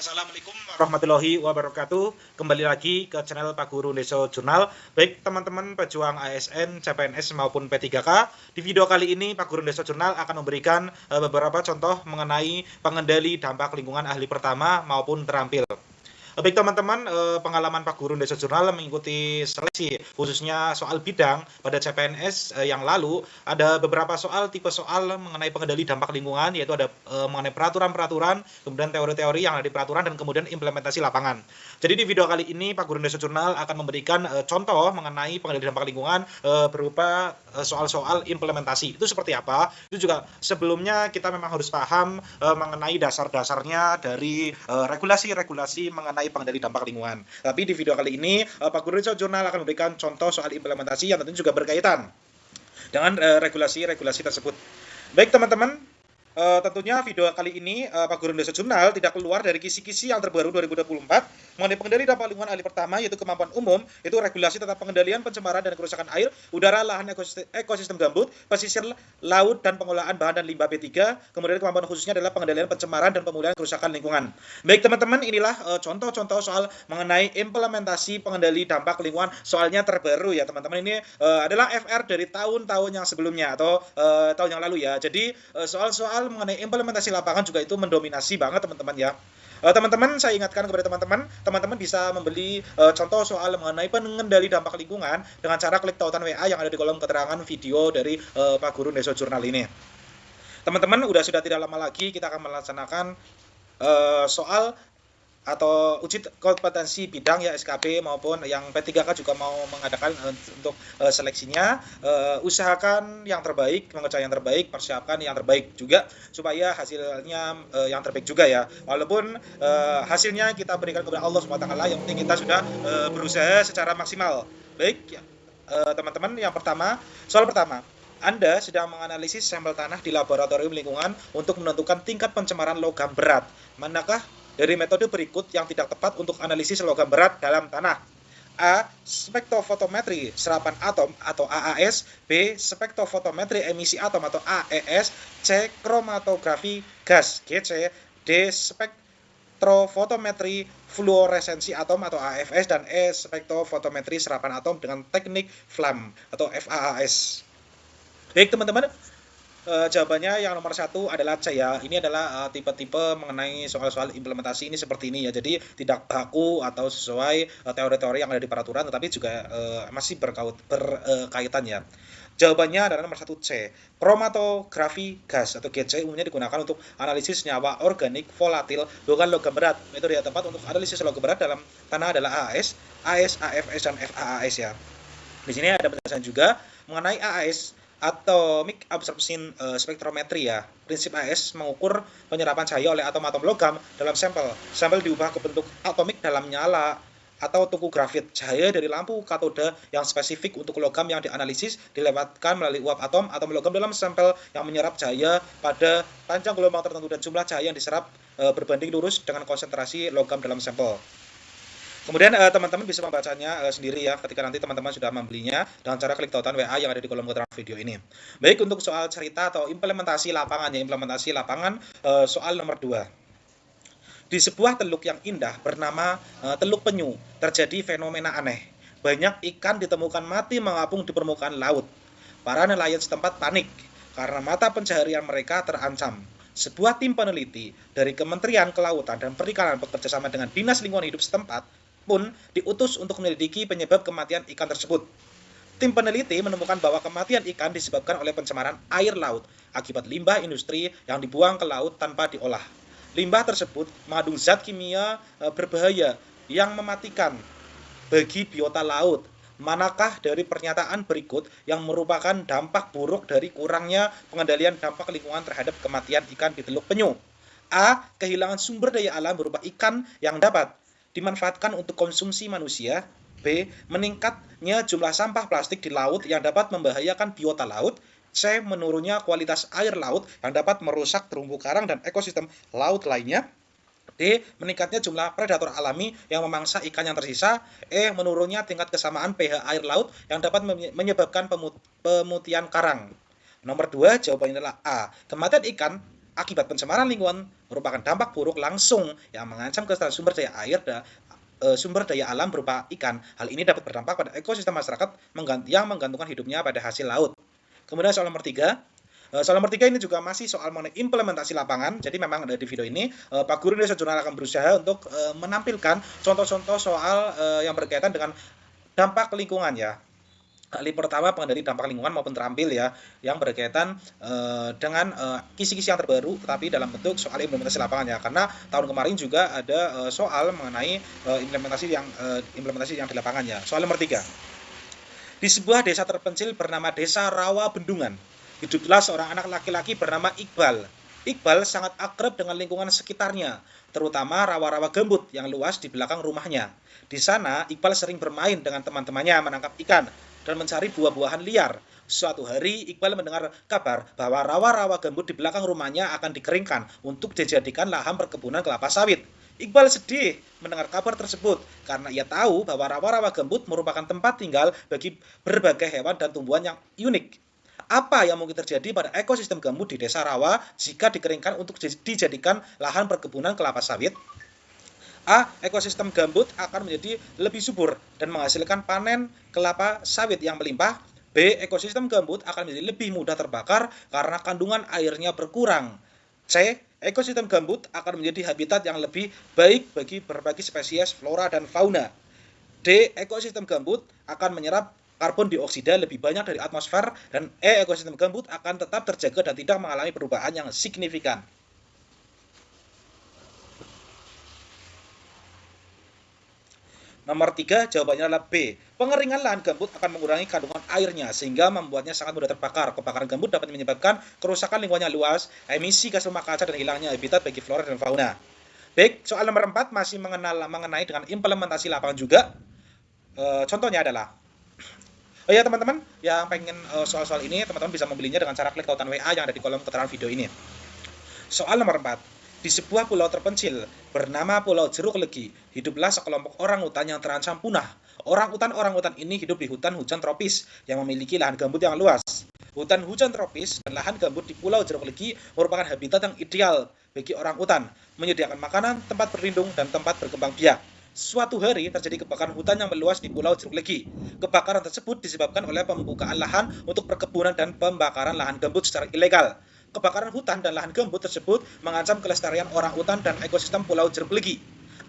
Assalamualaikum warahmatullahi wabarakatuh. Kembali lagi ke channel Pak Guru Deso Jurnal. Baik teman-teman pejuang ASN, CPNS maupun P3K. Di video kali ini Pak Guru Deso Jurnal akan memberikan beberapa contoh mengenai pengendali dampak lingkungan ahli pertama maupun terampil. Baik teman-teman, pengalaman Pak Guru Desa Jurnal mengikuti seleksi khususnya soal bidang pada CPNS yang lalu, ada beberapa tipe soal mengenai pengendali dampak lingkungan, yaitu ada mengenai peraturan-peraturan, kemudian teori-teori yang ada di peraturan, dan kemudian implementasi lapangan. Jadi di video kali ini Pak Guru Desa Jurnal akan memberikan contoh mengenai pengendali dampak lingkungan berupa soal-soal implementasi. Itu seperti apa? Itu juga sebelumnya kita memang harus paham mengenai dasar-dasarnya dari regulasi-regulasi mengenai pengendali dampak lingkungan. Tapi di video kali ini Pak Guru Deso Jurnal akan memberikan contoh soal implementasi yang tentunya juga berkaitan dengan regulasi-regulasi tersebut. Baik teman-teman, tentunya video kali ini Pak Guru Deso Jurnal tidak keluar dari kisi-kisi yang terbaru 2024 mengenai pengendali dampak lingkungan ahli pertama, yaitu kemampuan umum, yaitu regulasi tentang pengendalian pencemaran dan kerusakan air, udara, lahan, ekosistem gambut, pesisir laut, dan pengolahan bahan dan limbah B3. Kemudian kemampuan khususnya adalah pengendalian pencemaran dan pemulihan kerusakan lingkungan. Baik teman-teman, inilah contoh-contoh soal mengenai implementasi pengendali dampak lingkungan. Soalnya terbaru ya teman-teman, ini adalah FR dari tahun-tahun yang sebelumnya atau tahun yang lalu ya. Jadi soal-soal mengenai implementasi lapangan juga itu mendominasi banget teman-teman ya. Teman-teman, saya ingatkan kepada teman-teman bisa membeli contoh soal mengenai pengendali dampak lingkungan dengan cara klik tautan WA yang ada di kolom keterangan video dari Pak Guru Deso Jurnal ini. Teman-teman, sudah tidak lama lagi kita akan melaksanakan soal atau uji kompetensi bidang ya SKP maupun yang P3K juga mau mengadakan untuk seleksinya. Usahakan yang terbaik, mengerjakan yang terbaik, persiapkan yang terbaik juga supaya hasilnya yang terbaik juga ya. Walaupun hasilnya kita berikan kepada Allah SWT, yang penting kita sudah berusaha secara maksimal. Baik ya, teman-teman, soal pertama. Anda sedang menganalisis sampel tanah di laboratorium lingkungan untuk menentukan tingkat pencemaran logam berat. Manakah dari metode berikut yang tidak tepat untuk analisis logam berat dalam tanah? A. Spektrofotometri serapan atom atau AAS. B. Spektrofotometri emisi atom atau AES. C. Kromatografi gas GC. D. Spektrofotometri fluoresensi atom atau AFS. Dan E. Spektrofotometri serapan atom dengan teknik FLAM atau FAAS. Baik teman-teman, jawabannya yang nomor 1 adalah C ya. Ini adalah tipe-tipe mengenai soal-soal implementasi ini seperti ini ya. Jadi tidak baku atau sesuai teori-teori yang ada di peraturan, tetapi juga masih berkaitan ya. Jawabannya adalah nomor 1 C. Kromatografi gas atau GC umumnya digunakan untuk analisis senyawa organik volatil bukan logam berat. Metode yang tepat untuk analisis logam berat dalam tanah adalah AAS, AFS, dan FAAS ya. Di sini ada penjelasan juga mengenai AAS, Atomic Absorption Spectrometry ya. Prinsip AS mengukur penyerapan cahaya oleh atom-atom logam dalam sampel. Sampel diubah ke bentuk atomik dalam nyala atau tungku grafit. Cahaya dari lampu katoda yang spesifik untuk logam yang dianalisis dilewatkan melalui uap atom logam dalam sampel yang menyerap cahaya pada panjang gelombang tertentu, dan jumlah cahaya yang diserap berbanding lurus dengan konsentrasi logam dalam sampel. Kemudian teman-teman bisa membacanya sendiri ya ketika nanti teman-teman sudah membelinya dengan cara klik tautan WA yang ada di kolom keterangan video ini. Baik, untuk soal cerita atau implementasi lapangan ya, soal nomor 2. Di sebuah teluk yang indah bernama Teluk Penyu terjadi fenomena aneh. Banyak ikan ditemukan mati mengapung di permukaan laut. Para nelayan setempat panik karena mata pencaharian mereka terancam. Sebuah tim peneliti dari Kementerian Kelautan dan Perikanan bekerjasama dengan Dinas Lingkungan Hidup setempat pun diutus untuk menyelidiki penyebab kematian ikan tersebut. Tim peneliti menemukan bahwa kematian ikan disebabkan oleh pencemaran air laut akibat limbah industri yang dibuang ke laut tanpa diolah. Limbah tersebut mengandung zat kimia berbahaya yang mematikan bagi biota laut. Manakah dari pernyataan berikut yang merupakan dampak buruk dari kurangnya pengendalian dampak lingkungan terhadap kematian ikan di Teluk Penyu? A. Kehilangan sumber daya alam berupa ikan yang dapat dimanfaatkan untuk konsumsi manusia. B. Meningkatnya jumlah sampah plastik di laut yang dapat membahayakan biota laut. C. Menurunnya kualitas air laut yang dapat merusak terumbu karang dan ekosistem laut lainnya. D. Meningkatnya jumlah predator alami yang memangsa ikan yang tersisa. E. Menurunnya tingkat kesamaan pH air laut yang dapat menyebabkan pemutihan karang. Nomor 2, jawabannya adalah A. Kematian ikan akibat pencemaran lingkungan merupakan dampak buruk langsung yang mengancam kelestarian sumber daya air dan sumber daya alam berupa ikan. Hal ini dapat berdampak pada ekosistem masyarakat yang menggantungkan hidupnya pada hasil laut. Kemudian soal nomor 3. Soal nomor 3 ini juga masih soal mengenai implementasi lapangan. Jadi memang di video ini Pak Guru Indonesia Jurnal akan berusaha untuk menampilkan contoh-contoh soal yang berkaitan dengan dampak lingkungan ya. Hal pertama pengendali dampak lingkungan maupun terampil ya, yang berkaitan dengan kisi-kisi yang terbaru, tetapi dalam bentuk soal implementasi lapangan ya. Karena tahun kemarin juga ada soal mengenai implementasi yang di lapangan ya. Soal nomor 3. Di sebuah desa terpencil bernama Desa Rawa Bendungan, hiduplah seorang anak laki-laki bernama Iqbal. Iqbal sangat akrab dengan lingkungan sekitarnya, terutama rawa-rawa gambut yang luas di belakang rumahnya. Di sana, Iqbal sering bermain dengan teman-temannya menangkap ikan dan mencari buah-buahan liar. Suatu hari, Iqbal mendengar kabar bahwa rawa-rawa gambut di belakang rumahnya akan dikeringkan untuk dijadikan lahan perkebunan kelapa sawit. Iqbal sedih mendengar kabar tersebut karena ia tahu bahwa rawa-rawa gambut merupakan tempat tinggal bagi berbagai hewan dan tumbuhan yang unik. Apa yang mungkin terjadi pada ekosistem gambut di Desa Rawa jika dikeringkan untuk dijadikan lahan perkebunan kelapa sawit? A. Ekosistem gambut akan menjadi lebih subur dan menghasilkan panen kelapa sawit yang melimpah. B. Ekosistem gambut akan menjadi lebih mudah terbakar karena kandungan airnya berkurang. C. Ekosistem gambut akan menjadi habitat yang lebih baik bagi berbagai spesies flora dan fauna. D. Ekosistem gambut akan menyerap karbon dioksida lebih banyak dari atmosfer, dan ekosistem gambut akan tetap terjaga dan tidak mengalami perubahan yang signifikan. Nomor 3, jawabannya adalah B. Pengeringan lahan gambut akan mengurangi kandungan airnya sehingga membuatnya sangat mudah terbakar. Kebakaran gambut dapat menyebabkan kerusakan lingkungan yang luas, emisi gas rumah kaca, dan hilangnya habitat bagi flora dan fauna. Baik, soal nomor 4 masih mengenai dengan implementasi lapangan juga. Contohnya adalah ya teman-teman yang pengen soal-soal ini, teman-teman bisa membelinya dengan cara klik tautan WA yang ada di kolom keterangan video ini. Soal nomor 4. Di sebuah pulau terpencil bernama Pulau Jeruk Legi, hiduplah sekelompok orangutan yang terancam punah. Orangutan ini hidup di hutan hujan tropis yang memiliki lahan gambut yang luas. Hutan hujan tropis dan lahan gambut di Pulau Jeruk Legi merupakan habitat yang ideal bagi orangutan, menyediakan makanan, tempat berlindung, dan tempat berkembang biak. Suatu hari terjadi kebakaran hutan yang meluas di Pulau Jeruk Legi. Kebakaran tersebut disebabkan oleh pembukaan lahan untuk perkebunan dan pembakaran lahan gambut secara ilegal. Kebakaran hutan dan lahan gambut tersebut mengancam kelestarian orangutan dan ekosistem Pulau Jeruk Legi.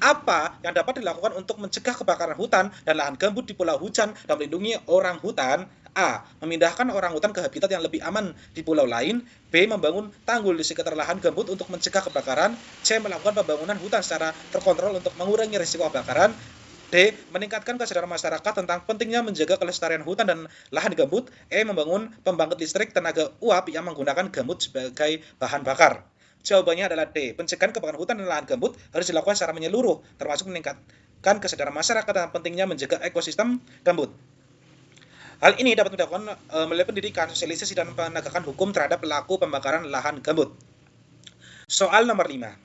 Apa yang dapat dilakukan untuk mencegah kebakaran hutan dan lahan gambut di pulau hujan dan melindungi orangutan? A. Memindahkan orangutan ke habitat yang lebih aman di pulau lain. B. Membangun tanggul di sekitar lahan gambut untuk mencegah kebakaran. C. Melakukan pembangunan hutan secara terkontrol untuk mengurangi risiko kebakaran. D. Meningkatkan kesadaran masyarakat tentang pentingnya menjaga kelestarian hutan dan lahan gambut. E. Membangun pembangkit listrik tenaga uap yang menggunakan gambut sebagai bahan bakar. Jawabannya adalah D. Pencegahan kebakaran hutan dan lahan gambut harus dilakukan secara menyeluruh, termasuk meningkatkan kesadaran masyarakat tentang pentingnya menjaga ekosistem gambut. Hal ini dapat dilakukan melalui pendidikan, sosialisasi, dan penegakan hukum terhadap pelaku pembakaran lahan gambut. Soal nomor 5.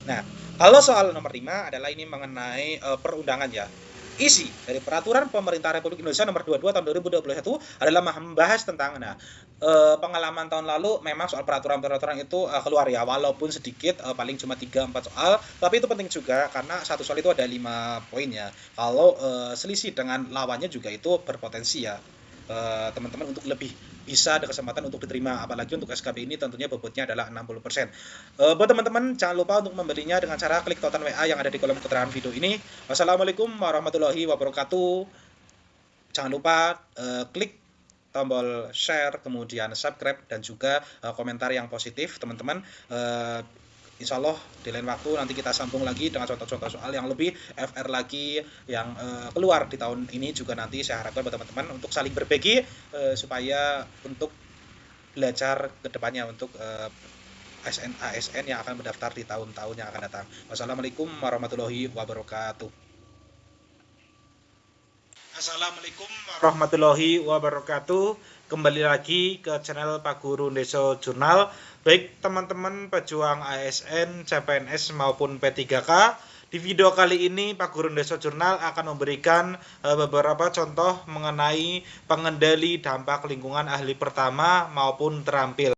Nah, kalau soal nomor 5 adalah ini mengenai perundangan ya. Isi dari Peraturan Pemerintah Republik Indonesia Nomor 22 Tahun 2021 adalah membahas tentang pengalaman tahun lalu memang soal peraturan-peraturan itu keluar ya, walaupun sedikit, paling cuma 3-4 soal, tapi itu penting juga karena satu soal itu ada 5 poin ya. Kalau selisih dengan lawannya juga itu berpotensi ya, teman-teman untuk lebih bisa ada kesempatan untuk diterima, apalagi untuk SKB ini tentunya bobotnya adalah 60%. Buat teman-teman jangan lupa untuk membelinya dengan cara klik tautan WA yang ada di kolom keterangan video ini. Wassalamualaikum warahmatullahi wabarakatuh. Jangan lupa klik tombol share, kemudian subscribe, dan juga komentar yang positif teman-teman. Insya Allah di lain waktu nanti kita sambung lagi dengan contoh-contoh soal yang lebih FR lagi yang keluar di tahun ini juga. Nanti saya harapkan buat teman-teman untuk saling berbagi supaya untuk belajar ke depannya untuk ASN yang akan mendaftar di tahun-tahun yang akan datang. Wassalamualaikum warahmatullahi wabarakatuh. Assalamualaikum warahmatullahi wabarakatuh. Kembali lagi ke channel Pak Guru Indonesia Jurnal. Baik teman-teman pejuang ASN, CPNS maupun P3K, Di video kali ini Pak Guru Ndeso Jurnal akan memberikan beberapa contoh mengenai pengendali dampak lingkungan ahli pertama maupun terampil.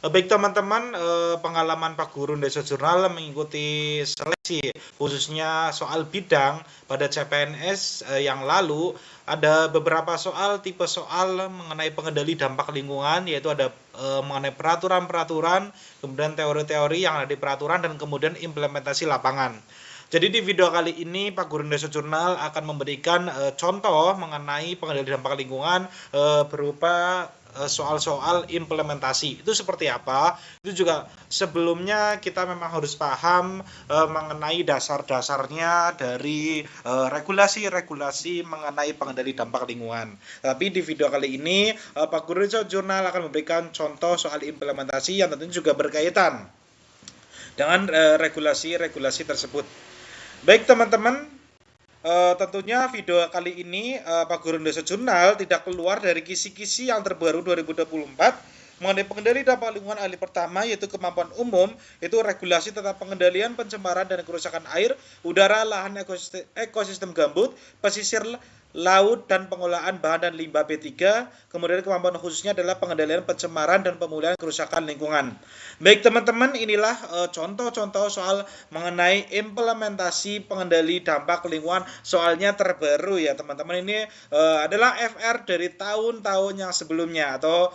Baik teman-teman, pengalaman Pak Guru Ndeso Jurnal mengikuti seleksi khususnya soal bidang pada CPNS yang lalu, ada beberapa tipe soal mengenai pengendali dampak lingkungan, yaitu ada mengenai peraturan-peraturan, kemudian teori-teori yang ada di peraturan, dan kemudian implementasi lapangan. Jadi di video kali ini Pak Guru Ndeso Jurnal akan memberikan contoh mengenai pengendali dampak lingkungan berupa soal-soal implementasi. Itu seperti apa? Itu juga sebelumnya kita memang harus paham mengenai dasar-dasarnya dari regulasi-regulasi mengenai pengendali dampak lingkungan. Tapi di video kali ini Pak Guru Ndeso Jurnal akan memberikan contoh soal implementasi yang tentunya juga berkaitan dengan regulasi-regulasi tersebut. Baik teman-teman, tentunya video kali ini Pak Guru Ndeso Jurnal tidak keluar dari kisi-kisi yang terbaru 2024 mengenai pengendali dampak lingkungan ahli pertama, yaitu kemampuan umum, yaitu regulasi tentang pengendalian pencemaran dan kerusakan air, udara, lahan, ekosistem gambut, pesisir, laut, dan pengolahan bahan dan limbah B3. Kemudian kemampuan khususnya adalah pengendalian pencemaran dan pemulihan kerusakan lingkungan. Baik teman-teman, inilah contoh-contoh soal mengenai implementasi pengendali dampak lingkungan, soalnya terbaru ya teman-teman. Ini adalah FR dari tahun-tahun yang sebelumnya atau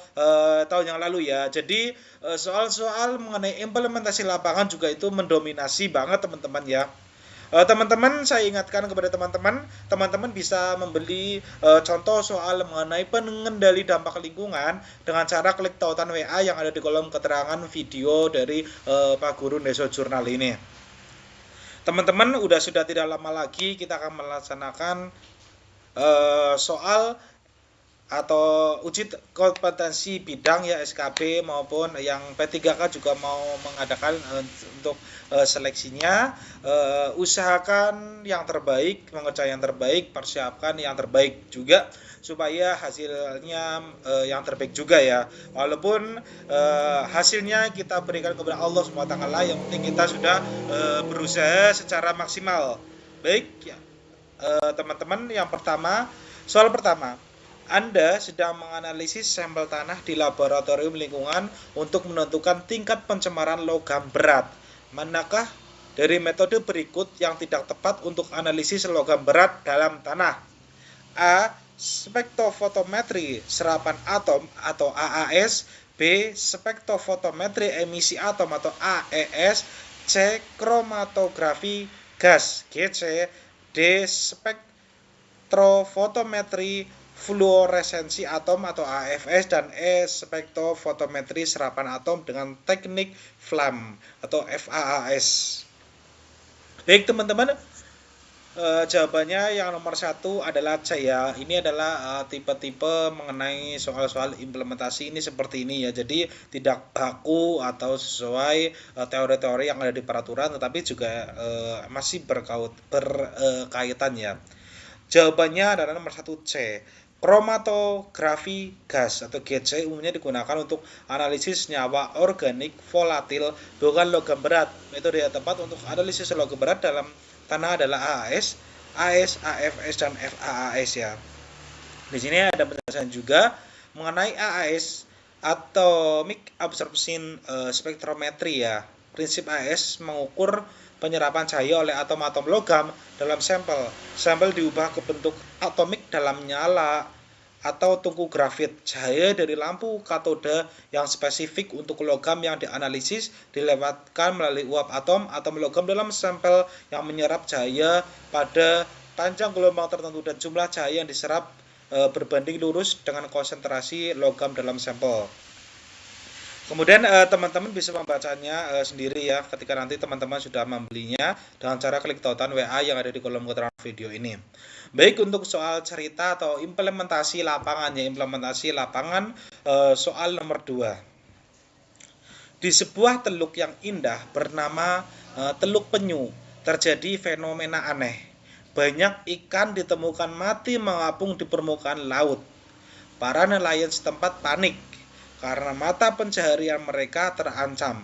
tahun yang lalu ya. Jadi soal-soal mengenai implementasi lapangan juga itu mendominasi banget teman-teman ya. Teman-teman, saya ingatkan kepada teman-teman bisa membeli contoh soal mengenai pengendali dampak lingkungan dengan cara klik tautan WA yang ada di kolom keterangan video dari Pak Guru Ndeso Jurnal ini. Teman-teman, sudah tidak lama lagi kita akan melaksanakan soal atau uji kompetensi bidang ya SKB maupun yang P3K juga mau mengadakan untuk seleksinya. Usahakan yang terbaik, mengerjakan yang terbaik, persiapkan yang terbaik juga supaya hasilnya yang terbaik juga ya. Walaupun hasilnya kita berikan kepada Allah SWT, yang penting kita sudah berusaha secara maksimal. Baik ya, teman-teman, yang pertama, soal pertama. Anda sedang menganalisis sampel tanah di laboratorium lingkungan untuk menentukan tingkat pencemaran logam berat. Manakah dari metode berikut yang tidak tepat untuk analisis logam berat dalam tanah? A. Spektrofotometri serapan atom atau AAS. B. Spektrofotometri emisi atom atau AES. C. Kromatografi gas GC. D. Spektrofotometri fluoresensi atom atau AFS, dan E. spektrofotometri serapan atom dengan teknik FLAM atau FAAS. Baik teman-teman, jawabannya yang nomor 1 adalah C ya. Ini adalah tipe-tipe mengenai soal-soal implementasi ini seperti ini ya. Jadi tidak baku atau sesuai teori-teori yang ada di peraturan, tetapi juga masih berkaitan ya. Jawabannya adalah nomor 1 C. Kromatografi gas atau GC umumnya digunakan untuk analisis senyawa organik volatil bukan logam berat. Metode yang tepat untuk analisis logam berat dalam tanah adalah AAS, AS, AFS, dan FAAS ya. Di sini ada penjelasan juga mengenai AAS, Atomic Absorption Spectrometry ya. Prinsip AAS mengukur penyerapan cahaya oleh atom-atom logam dalam sampel. Sampel diubah ke bentuk atomik dalam nyala atau tungku grafit. Cahaya dari lampu katode yang spesifik untuk logam yang dianalisis dilewatkan melalui uap atom logam dalam sampel yang menyerap cahaya pada panjang gelombang tertentu, dan jumlah cahaya yang diserap berbanding lurus dengan konsentrasi logam dalam sampel. Kemudian teman-teman bisa membacanya sendiri ya ketika nanti teman-teman sudah membelinya dengan cara klik tautan WA yang ada di kolom keterangan video ini. Baik, untuk soal cerita atau implementasi lapangan ya, soal nomor 2. Di sebuah teluk yang indah bernama Teluk Penyu terjadi fenomena aneh. Banyak ikan ditemukan mati mengapung di permukaan laut. Para nelayan setempat panik karena mata pencaharian mereka terancam.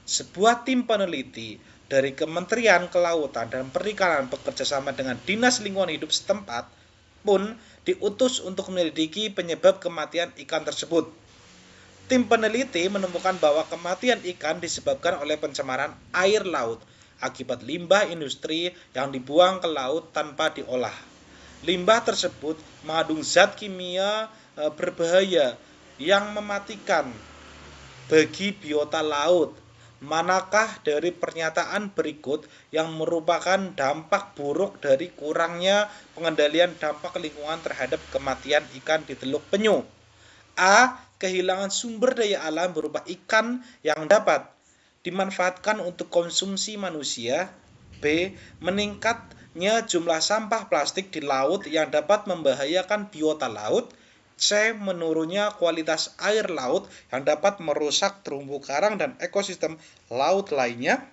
Sebuah tim peneliti dari Kementerian Kelautan dan Perikanan bekerjasama dengan Dinas Lingkungan Hidup setempat pun diutus untuk menyelidiki penyebab kematian ikan tersebut. Tim peneliti menemukan bahwa kematian ikan disebabkan oleh pencemaran air laut akibat limbah industri yang dibuang ke laut tanpa diolah. Limbah tersebut mengandung zat kimia berbahaya yang mematikan bagi biota laut. Manakah dari pernyataan berikut yang merupakan dampak buruk dari kurangnya pengendalian dampak lingkungan terhadap kematian ikan di Teluk Penyu? A. Kehilangan sumber daya alam berupa ikan yang dapat dimanfaatkan untuk konsumsi manusia. B. Meningkatnya jumlah sampah plastik di laut yang dapat membahayakan biota laut. C. Menurunnya kualitas air laut yang dapat merusak terumbu karang dan ekosistem laut lainnya.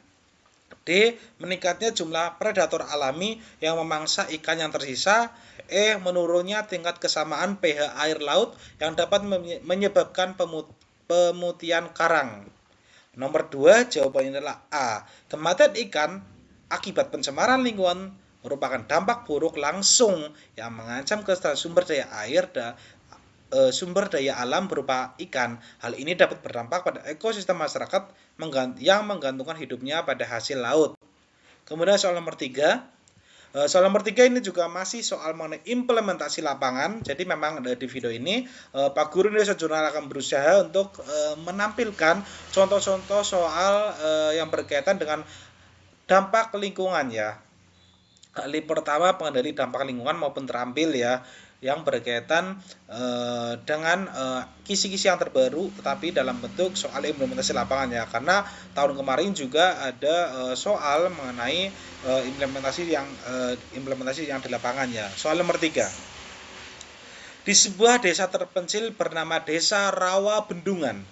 D. Meningkatnya jumlah predator alami yang memangsa ikan yang tersisa. E. Menurunnya tingkat kesamaan pH air laut yang dapat menyebabkan pemutihan karang. Nomor 2, jawabannya adalah A. Kematian ikan akibat pencemaran lingkungan merupakan dampak buruk langsung yang mengancam kelestarian sumber daya alam berupa ikan. Hal ini dapat berdampak pada ekosistem masyarakat yang menggantungkan hidupnya pada hasil laut. Kemudian soal nomor 3. Soal nomor 3 ini juga masih soal mengenai implementasi lapangan. Jadi memang di video ini Pak Guru Indonesia Jurnal akan berusaha untuk menampilkan contoh-contoh soal yang berkaitan dengan dampak lingkungan ya. Kali pertama pengendali dampak lingkungan maupun terampil ya, yang berkaitan dengan kisi-kisi yang terbaru tetapi dalam bentuk soal implementasi lapangan ya, karena tahun kemarin juga ada soal mengenai implementasi yang di lapangan ya. Soal nomor 3. Di sebuah desa terpencil bernama Desa Rawa Bendungan,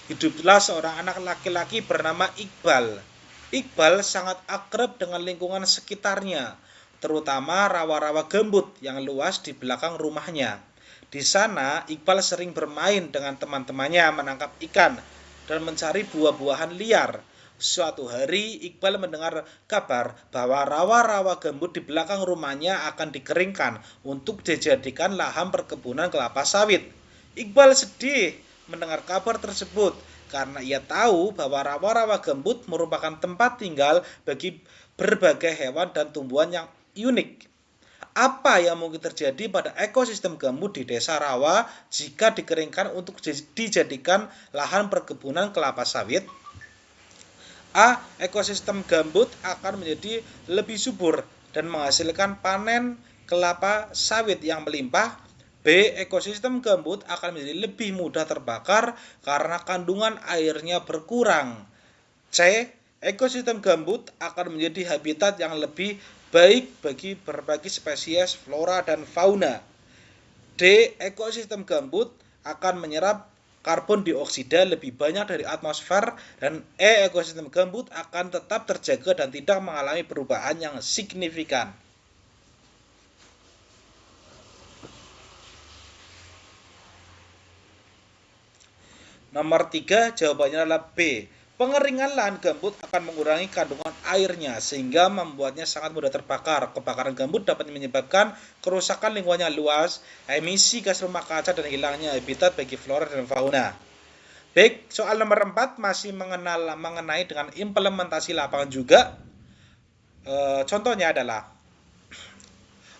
hiduplah seorang anak laki-laki bernama Iqbal. Iqbal sangat akrab dengan lingkungan sekitarnya, terutama rawa-rawa gambut yang luas di belakang rumahnya. Di sana, Iqbal sering bermain dengan teman-temannya menangkap ikan dan mencari buah-buahan liar. Suatu hari, Iqbal mendengar kabar bahwa rawa-rawa gambut di belakang rumahnya akan dikeringkan untuk dijadikan lahan perkebunan kelapa sawit. Iqbal sedih mendengar kabar tersebut karena ia tahu bahwa rawa-rawa gambut merupakan tempat tinggal bagi berbagai hewan dan tumbuhan yang unik. Apa yang mungkin terjadi pada ekosistem gambut di Desa Rawa jika dikeringkan untuk dijadikan lahan perkebunan kelapa sawit? A. Ekosistem gambut akan menjadi lebih subur dan menghasilkan panen kelapa sawit yang melimpah. B. Ekosistem gambut akan menjadi lebih mudah terbakar karena kandungan airnya berkurang. C. Ekosistem gambut akan menjadi habitat yang lebih baik bagi berbagai spesies flora dan fauna. D. Ekosistem gambut akan menyerap karbon dioksida lebih banyak dari atmosfer. Dan E. Ekosistem gambut akan tetap terjaga dan tidak mengalami perubahan yang signifikan. Nomor 3, jawabannya adalah B. Pengeringan lahan gambut akan mengurangi kandungan airnya sehingga membuatnya sangat mudah terbakar. Kebakaran gambut dapat menyebabkan kerusakan lingkungannya luas, emisi gas rumah kaca, dan hilangnya habitat bagi flora dan fauna. Baik, soal nomor 4 masih mengenai dengan implementasi lapangan juga. Contohnya adalah,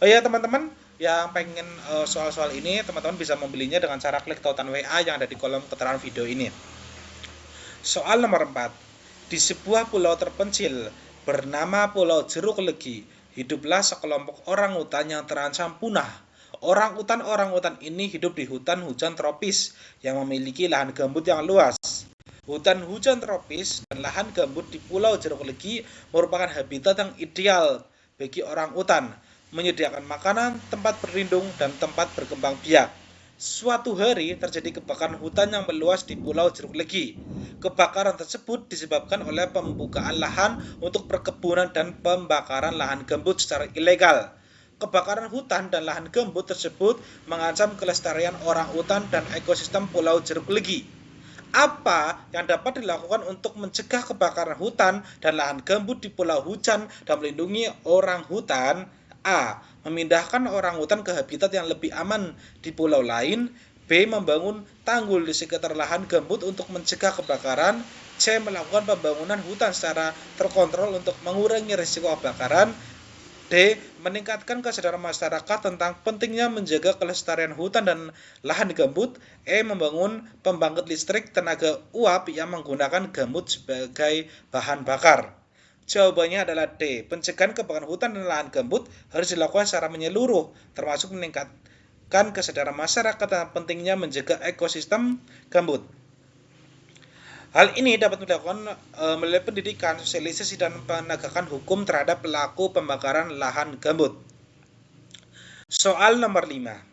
teman-teman yang pengen soal-soal ini, teman-teman bisa membelinya dengan cara klik tautan WA yang ada di kolom keterangan video ini. Soal nomor 4. Di sebuah pulau terpencil bernama Pulau Jeruk Legi, hiduplah sekelompok orangutan yang terancam punah. Orangutan ini hidup di hutan hujan tropis yang memiliki lahan gambut yang luas. Hutan hujan tropis dan lahan gambut di Pulau Jeruk Legi merupakan habitat yang ideal bagi orangutan, menyediakan makanan, tempat berlindung, dan tempat berkembang biak. Suatu hari terjadi kebakaran hutan yang meluas di Pulau Jeruk Legi. Kebakaran tersebut disebabkan oleh pembukaan lahan untuk perkebunan dan pembakaran lahan gambut secara ilegal. Kebakaran hutan dan lahan gambut tersebut mengancam kelestarian orangutan dan ekosistem Pulau Jeruk Legi. Apa yang dapat dilakukan untuk mencegah kebakaran hutan dan lahan gambut di pulau hujan dan melindungi orang hutan? A. Memindahkan orang hutan ke habitat yang lebih aman di pulau lain. B. Membangun tanggul di sekitar lahan gambut untuk mencegah kebakaran. C. Melakukan pembangunan hutan secara terkontrol untuk mengurangi risiko kebakaran. D. Meningkatkan kesadaran masyarakat tentang pentingnya menjaga kelestarian hutan dan lahan gambut. E. Membangun pembangkit listrik tenaga uap yang menggunakan gambut sebagai bahan bakar. Jawabannya adalah D. Pencegahan kebakaran hutan dan lahan gambut harus dilakukan secara menyeluruh, termasuk meningkatkan kesadaran masyarakat tentang pentingnya menjaga ekosistem gambut. Hal ini dapat dilakukan melalui pendidikan, sosialisasi, dan penegakan hukum terhadap pelaku pembakaran lahan gambut. Soal nomor 5.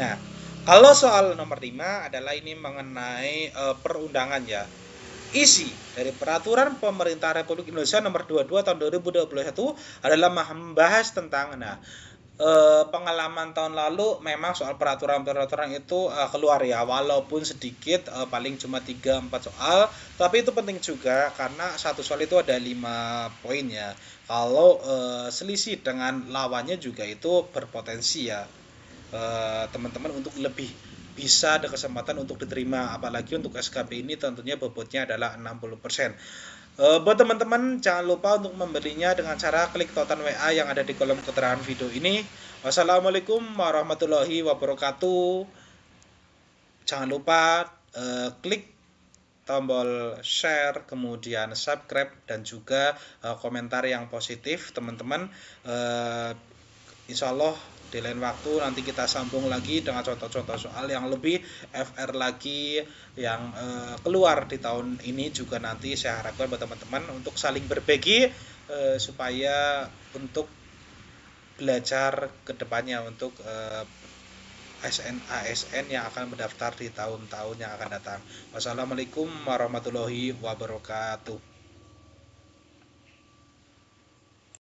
Nah, kalau soal nomor 5 adalah ini mengenai perundangan ya. Isi dari Peraturan Pemerintah Republik Indonesia Nomor 22 Tahun 2021 adalah membahas tentang pengalaman tahun lalu memang soal peraturan-peraturan itu keluar ya, walaupun sedikit, paling cuma 3-4 soal, tapi itu penting juga karena satu soal itu ada 5 poin ya. Kalau selisih dengan lawannya juga itu berpotensi ya, teman-teman untuk lebih bisa ada kesempatan untuk diterima, apalagi untuk SKB ini tentunya bobotnya adalah 60%. Buat teman-teman jangan lupa untuk membelinya dengan cara klik tautan WA yang ada di kolom keterangan video ini. Wassalamualaikum warahmatullahi wabarakatuh. Jangan lupa klik tombol share, kemudian subscribe, dan juga komentar yang positif teman-teman. Insya Allah di lain waktu nanti kita sambung lagi dengan contoh-contoh soal yang lebih FR lagi yang keluar di tahun ini juga. Nanti saya harapkan buat teman-teman untuk saling berbagi supaya untuk belajar ke depannya untuk ASN yang akan mendaftar di tahun-tahun yang akan datang. Wassalamualaikum warahmatullahi wabarakatuh.